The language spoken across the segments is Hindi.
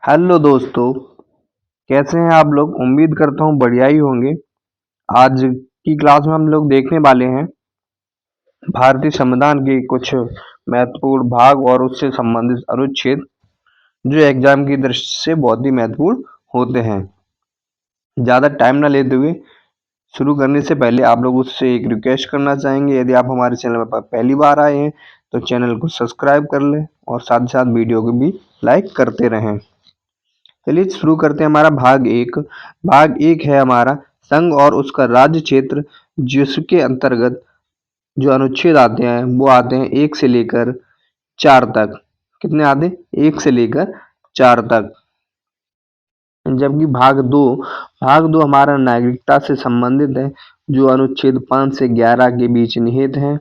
हेलो दोस्तों, कैसे हैं आप लोग। उम्मीद करता हूँ बढ़िया ही होंगे। आज की क्लास में हम लोग देखने वाले हैं भारतीय संविधान के कुछ महत्वपूर्ण भाग और उससे संबंधित अनुच्छेद जो एग्जाम की दृष्टि से बहुत ही महत्वपूर्ण होते हैं। ज़्यादा टाइम ना लेते हुए शुरू करने से पहले आप लोगों से एक रिक्वेस्ट करना चाहेंगे, यदि आप हमारे चैनल पर पहली बार आए हैं तो चैनल को सब्सक्राइब कर लें और साथ ही साथ वीडियो को भी लाइक करते रहें। चलिए शुरू करते हैं हमारा भाग एक है हमारा संघ और उसका राज्य क्षेत्र, जिसके अंतर्गत जो अनुच्छेद आते हैं वो आते हैं 1 से लेकर 4 तक। कितने आते हैं? 1 से लेकर 4 तक। जबकि भाग दो हमारा नागरिकता से संबंधित है, जो अनुच्छेद 5 से 11 के बीच निहित है।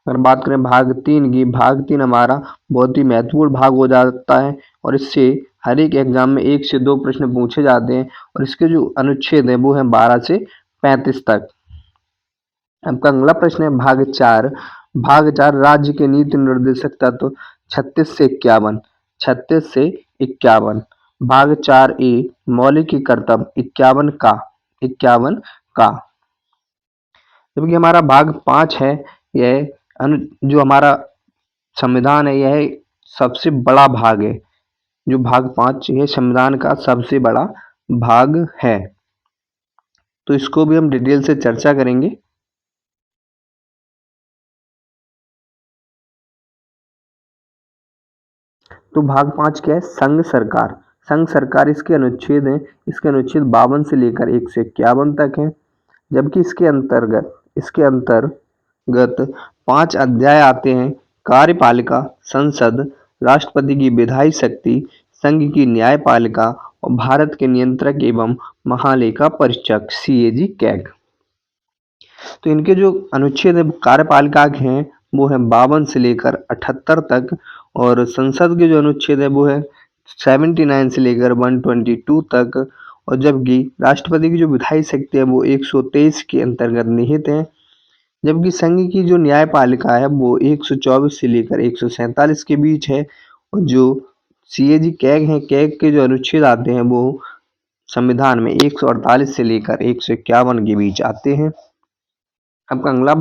अगर बात करें भाग 3 की, भाग 3 हमारा बहुत ही महत्वपूर्ण भाग हो जाता है और इससे हर एक एग्जाम में 1 से 2 प्रश्न पूछे जाते हैं और इसके जो अनुच्छेद है वो है 12 से 35 तक। आपका अगला प्रश्न है भाग 4 राज्य के नीति निर्देशक तत्व 36 से 51। भाग 4 ए मौलिक कर्तव्य 51 का। जबकि हमारा भाग 5 है, यह जो हमारा संविधान है यह सबसे बड़ा भाग है। जो भाग 5 यह संविधान का सबसे बड़ा भाग है, तो इसको भी हम डिटेल से चर्चा करेंगे। तो भाग 5 क्या है? संघ सरकार इसके अनुच्छेद हैं। इसके अनुच्छेद 52 से लेकर 151 तक हैं। जबकि इसके अंतर्गत 5 अध्याय आते हैं: कार्यपालिका, संसद, राष्ट्रपति की विधायी शक्ति, संघ की न्यायपालिका और भारत के नियंत्रक एवं महालेखा परीक्षक CAG कैग। तो इनके जो अनुच्छेद है कार्यपालिका के हैं वो है 52 से लेकर 78 तक, और संसद के जो अनुच्छेद है वो है 79 से लेकर 122 तक, और जबकि राष्ट्रपति की जो विधायी शक्ति है वो 123 के अंतर्गत निहित है। जबकि संघ की जो न्यायपालिका है वो 124 से लेकर 147 के बीच है, और जो CAG कैग है, कैग के जो अनुच्छेद आते हैं वो संविधान में 148 से लेकर 151 के बीच आते हैं। आपका अगला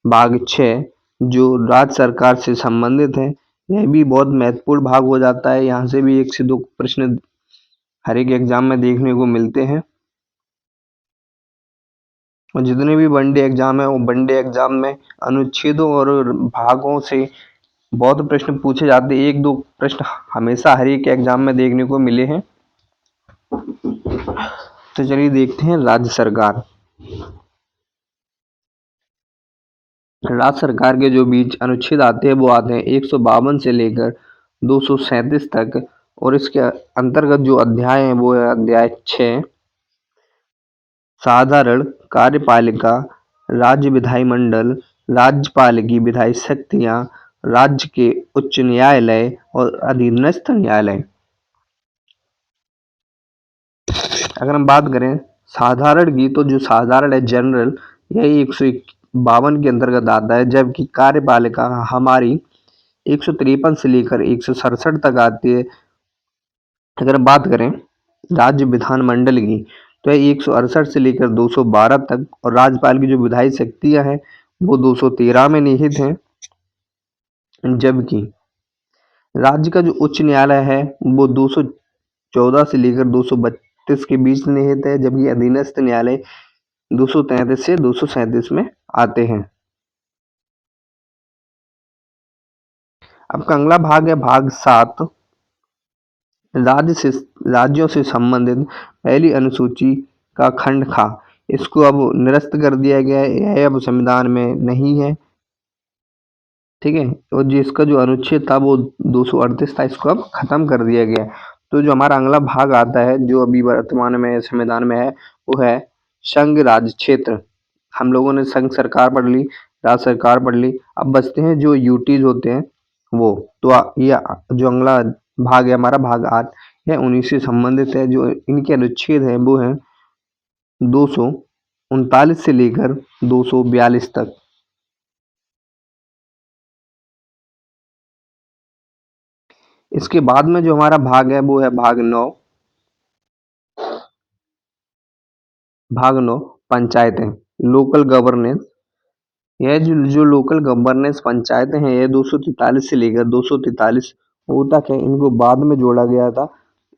भाग 6 जो राज्य सरकार से संबंधित है, यह भी बहुत महत्वपूर्ण भाग हो जाता है। यहाँ से भी 1 से 2 प्रश्न हर एक एग्जाम में देखने को मिलते हैं, और जितने भी वनडे एग्जाम है वो वनडे एग्जाम में अनुच्छेदों और भागों से बहुत प्रश्न पूछे जाते हैं। 1-2 प्रश्न हमेशा हर एक एग्जाम में देखने को मिले हैं। तो चलिए देखते हैं राज्य सरकार के जो बीच अनुच्छेद आते हैं वो आते हैं 152 से लेकर 237 तक, और इसके अंतर्गत जो अध्याय है वो है अध्याय 6, साधारण कार्यपालिका, राज्य विधानमंडल, राज्यपाल की विधायी शक्तियां, राज्य के उच्च न्यायालय और अधीनस्थ न्यायालय। अगर हम बात करें साधारण की, तो जो साधारण है जनरल, यही 152 के अंतर्गत आता है। जबकि कार्यपालिका हमारी 153 से लेकर 167 तक आती है। अगर बात करें राज्य विधानमंडल की, तो यह 168 से लेकर 212 तक, और राज्यपाल की जो विधायी शक्तियां हैं वो 213 में निहित हैं। जबकि राज्य का जो उच्च न्यायालय है वो 214 से लेकर 232 के बीच निहित है, जबकि अधीनस्थ न्यायालय 233 से 237 में आते हैं। आपका अगला भाग है भाग 7, राज्यों से संबंधित पहली अनुसूची का खंड खा। इसको अब निरस्त कर दिया गया है, यह अब संविधान में नहीं है। ठीक है, और जिसका जो अनुच्छेद था वो 238 था, इसको अब खत्म कर दिया गया है। तो जो हमारा अगला भाग आता है जो अभी वर्तमान में संविधान में है वो है संघ राज्य क्षेत्र। हम लोगों ने संघ सरकार पढ़ ली, राज्य सरकार पढ़ ली, अब बचते हैं जो यूटीज होते हैं वो। तो ये जो अगला भाग है हमारा भाग 8, यह उन्हीं से संबंधित है। जो इनके अनुच्छेद हैं वो हैं 239 से लेकर 242 तक। इसके बाद में जो हमारा भाग है वो है भाग 9 पंचायतें, लोकल गवर्नेंस। यह जो लोकल गवर्नेंस पंचायतें हैं, यह 243 से लेकर 243 तक है। इनको बाद में जोड़ा गया था।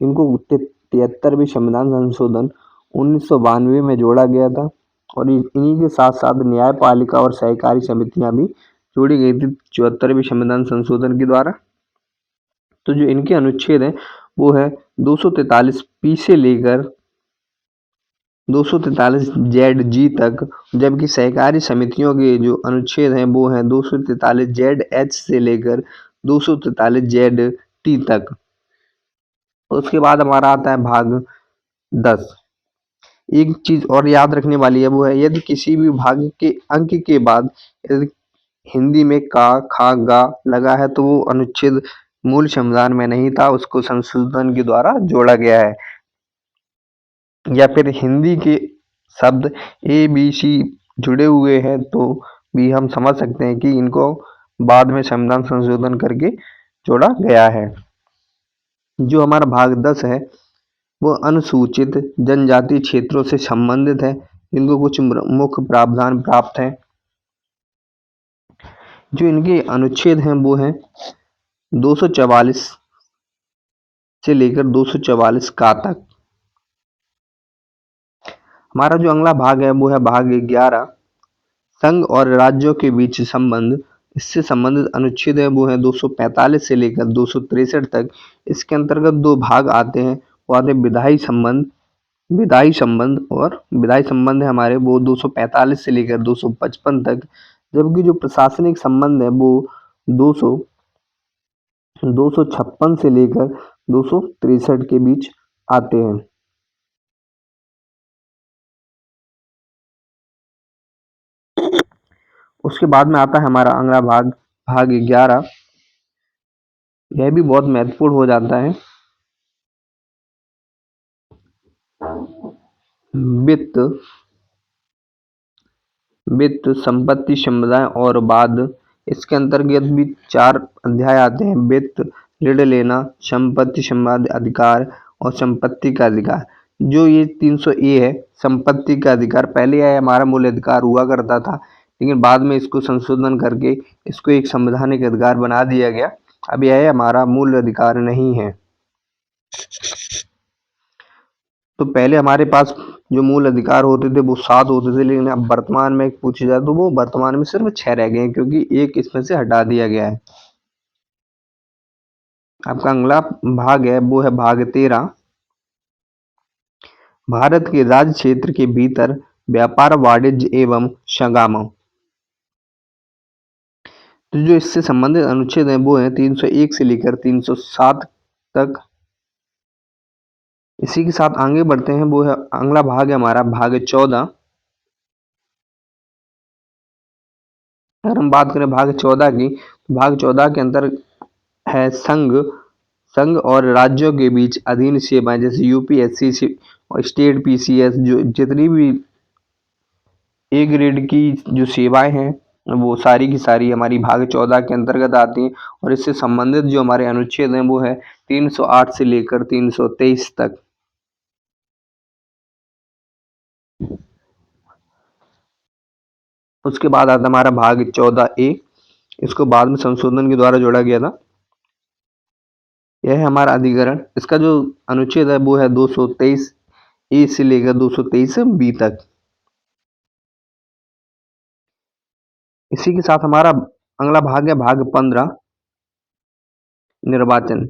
इनको 73वें संविधान संशोधन 1992 में जोड़ा गया था, और इन्हीं के साथ साथ न्यायपालिका और सहकारी समितियां भी जोड़ी गई थी 74वें संविधान संशोधन के द्वारा। तो जो इनके अनुच्छेद हैं वो है 243 पी से लेकर 243 जेड जी तक, जबकि सहकारी समितियों के जो अनुच्छेद हैं वो हैं 243 जेड एच से लेकर 243 जेड टी तक। उसके बाद हमारा आता है भाग 10। एक चीज और याद रखने वाली है, वो है यदि किसी भी भाग के अंक के बाद यदि हिंदी में का, खा, गा लगा है तो वो अनुच्छेद मूल संविधान में नहीं था, उसको संशोधन के द्वारा जोड़ा गया है। या फिर हिंदी के शब्द ए बी सी जुड़े हुए हैं तो भी हम समझ सकते हैं कि इनको बाद में संविधान संशोधन करके जोड़ा गया है। जो हमारा भाग 10 है वो अनुसूचित जनजाति क्षेत्रों से संबंधित है। इनको कुछ मुख्य प्रावधान प्राप्त हैं। जो इनके अनुच्छेद हैं वो हैं 244 से लेकर 244 का तक। हमारा जो अगला भाग है वो है भाग 11, संघ और राज्यों के बीच संबंध। इससे संबंधित अनुच्छेद है वो है 245 से लेकर 263 तक। इसके अंतर्गत दो भाग आते हैं, वो आते हैं विधायी संबंध है हमारे वो 245 से लेकर 255 तक। जबकि जो प्रशासनिक संबंध है वो 200 256 से लेकर 263 के बीच आते हैं। उसके बाद में आता है हमारा अगला भाग 11। यह भी बहुत महत्वपूर्ण हो जाता है। वित्त संपत्ति समुदाय और बाद। इसके अंतर्गत भी 4 अध्याय आते हैं। वित्त, ऋण लेना, संपत्ति संबंधी अधिकार और संपत्ति का अधिकार। जो ये 300 ए है, संपत्ति का अधिकार, पहले यह हमारा मूल अधिकार हुआ करता था, लेकिन बाद में इसको संशोधन करके इसको एक संवैधानिक अधिकार बना दिया गया। अब यह हमारा मूल अधिकार नहीं है। तो पहले हमारे पास जो मूल अधिकार होते थे वो 7 होते थे, लेकिन अब वर्तमान में पूछे जाए तो वो वर्तमान में सिर्फ 6 रह गए हैं, क्योंकि एक इसमें से हटा दिया गया है। आपका अगला भाग है वो है भाग 13, भारत के राज्य क्षेत्र के भीतर व्यापार, वाणिज्य एवं संगम। तो जो इससे संबंधित अनुच्छेद हैं वो है 301 से लेकर 307 तक। इसी के साथ आगे बढ़ते हैं, वो है अगला भाग है हमारा भाग 14। अगर हम बात करें भाग 14 की, तो भाग 14 के अंदर है संघ और राज्यों के बीच अधीन सेवाएं, जैसे यूपीएससी और स्टेट पीसीएस, जो जितनी भी ए ग्रेड की जो सेवाएं हैं वो सारी की सारी हमारी भाग 14 के अंतर्गत आती हैं। और इससे संबंधित जो हमारे अनुच्छेद हैं वो है 308 से लेकर 323 तक। उसके बाद आता हमारा भाग 14 ए। इसको बाद में संशोधन के द्वारा जोड़ा गया था। यह है हमारा अधिकरण। इसका जो अनुच्छेद है वो है 223 ए से लेकर 223 बी तक। इसी के साथ हमारा अगला भाग है भाग 15, निर्वाचन,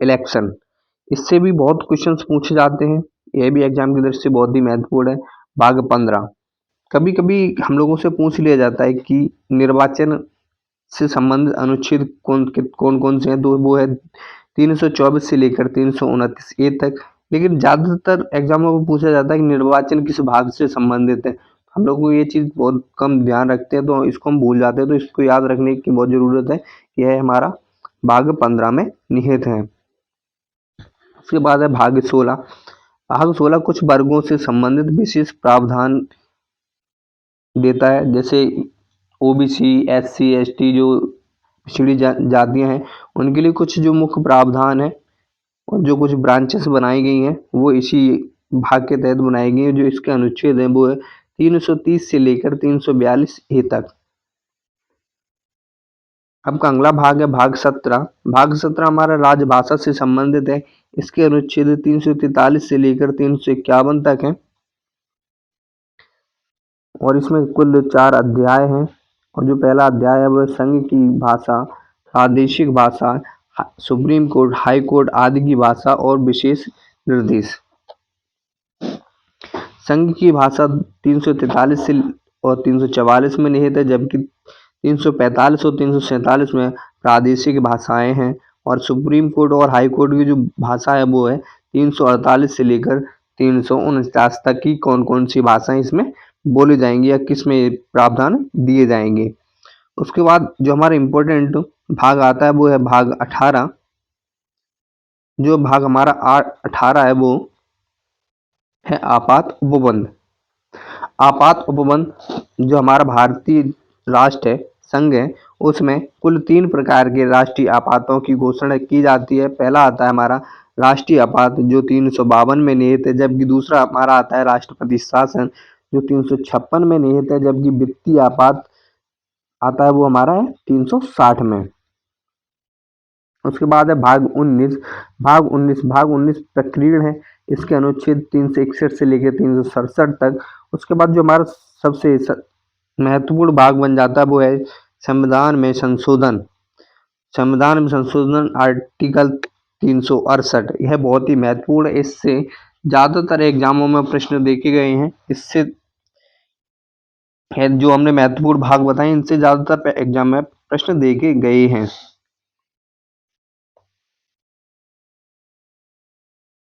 इलेक्शन। इससे भी बहुत क्वेश्चंस पूछे जाते हैं, यह भी एग्जाम की दृष्टि से बहुत ही महत्वपूर्ण है। भाग 15 कभी कभी हम लोगों से पूछ लिया जाता है कि निर्वाचन से संबंधित अनुच्छेद कौन कौन से हैं, तो वो है 324 से लेकर 329 ए तक। लेकिन ज़्यादातर एग्जामों में पूछा जाता है कि निर्वाचन किस भाग से संबंधित है। हम लोग को ये चीज़ बहुत कम ध्यान रखते हैं, तो इसको हम भूल जाते हैं, तो इसको याद रखने की बहुत ज़रूरत है। यह हमारा भाग 15 में निहित है। उसके बाद है भाग 16 कुछ वर्गों से संबंधित विशेष प्रावधान देता है, जैसे ओबीसी, एससी, एसटी, जो पिछड़ी जातियाँ हैं उनके लिए कुछ जो मुख्य प्रावधान है और जो कुछ ब्रांचेस बनाई गई हैं वो इसी भाग के तहत बनाई गई हैं। जो इसके अनुच्छेद हैं वो है 330 से लेकर 342 ए तक। आपका अगला भाग है भाग 17। भाग 17 हमारा राजभाषा से संबंधित है। इसके अनुच्छेद 343 से लेकर 351 तक है और इसमें कुल 4 अध्याय हैं। और जो पहला अध्याय है वो संघ की भाषा, प्रादेशिक भाषा, सुप्रीम कोर्ट, हाई कोर्ट आदि की भाषा और विशेष निर्देश। संघ की भाषा 343 से और 344 में निहित है, जबकि 345 और 347 में प्रादेशिक भाषाएं हैं। और सुप्रीम कोर्ट और हाई कोर्ट की जो भाषा है वो है 348 से लेकर 349 तक की कौन कौन सी भाषाएं इसमें बोली जाएंगी या किस में प्रावधान दिए जाएंगे। उसके बाद जो हमारा इम्पोर्टेंट भाग आता है वो है भाग 18। जो भाग हमारा 18 है वो है आपात उपबंध। आपात उपबंध जो हमारा भारतीय राष्ट्र है, संघ है, उसमें कुल 3 प्रकार के राष्ट्रीय आपातों की घोषणा की जाती है। पहला आता है हमारा राष्ट्रीय आपात जो 352 में निहित है, जबकि दूसरा हमारा आता है राष्ट्रपति शासन जो 356 में निहित है, जबकि वित्तीय आपात आता है वो हमारा है 360 में। उसके बाद है भाग 19। भाग 19 प्रकीर्ण है। इसके अनुच्छेद 361 से लेकर 367 तक। उसके बाद जो हमारा सबसे महत्वपूर्ण भाग बन जाता है वो है संविधान में संशोधन। संविधान में संशोधन आर्टिकल 368। यह बहुत ही महत्वपूर्ण है। इससे ज़्यादातर एग्जामों में प्रश्न देखे गए हैं। इससे जो हमने महत्वपूर्ण भाग बताए इनसे ज़्यादातर एग्जाम में प्रश्न देखे गए हैं।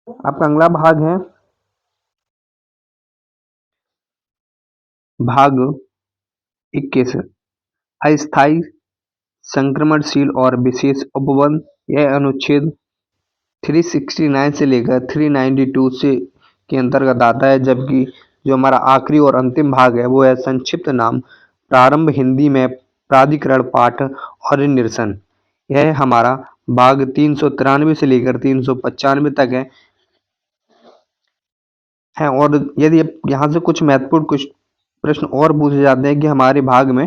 आपका अगला भाग है भाग 21 अस्थायी संक्रमणशील और विशेष उपबंध। यह अनुच्छेद 369 से लेकर 392 से के अंतर्गत आता है, जबकि जो हमारा आखिरी और अंतिम भाग है वो है संक्षिप्त नाम प्रारंभ हिंदी में प्राधिकरण पाठ और निरसन। यह हमारा भाग 393 से लेकर 395 तक है। और यदि यहाँ से कुछ महत्वपूर्ण कुछ प्रश्न और पूछे जाते हैं कि हमारे भाग में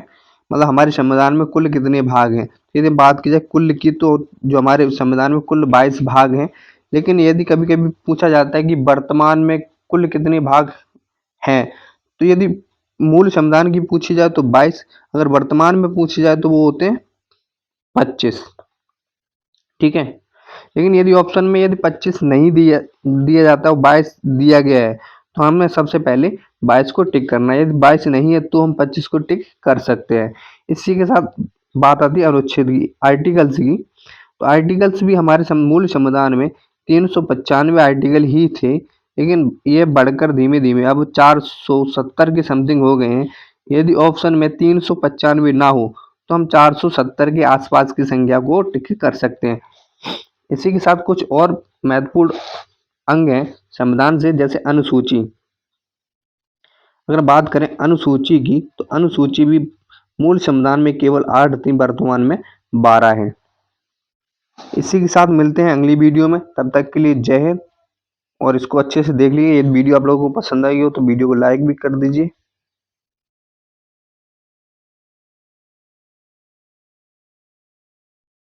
मतलब हमारे संविधान में कुल कितने भाग हैं। यदि बात की जाए कुल की तो जो हमारे संविधान में कुल 22 भाग हैं, लेकिन यदि कभी कभी पूछा जाता है कि वर्तमान में कुल कितने भाग हैं, तो यदि मूल संविधान की पूछी जाए तो 22, अगर वर्तमान में पूछी जाए तो वो होते हैं 25। ठीक है, लेकिन यदि ऑप्शन में यदि 25 नहीं दिया दिया जाता है 22 दिया गया है तो हमें सबसे पहले 22 को टिक करना है। यदि 22 नहीं है तो हम 25 को टिक कर सकते हैं। इसी के साथ बात आती है अनुच्छेद की, आर्टिकल्स की। तो आर्टिकल्स भी हमारे मूल संविधान में 395 आर्टिकल ही थे, लेकिन ये बढ़कर धीमे धीमे अब 470 के समथिंग हो गए हैं। यदि ऑप्शन में 395 ना हो तो हम 470 के आसपास की संख्या को टिक कर सकते हैं। इसी के साथ कुछ और महत्वपूर्ण अंग हैं संविधान से, जैसे अनुसूची। अगर बात करें अनुसूची की तो अनुसूची भी मूल संविधान में केवल 8 थी, वर्तमान में 12 है। इसी के साथ मिलते हैं अगली वीडियो में, तब तक के लिए जय हिंद। और इसको अच्छे से देख लीजिए। ये वीडियो आप लोगों को पसंद आई हो तो वीडियो को लाइक भी कर दीजिए।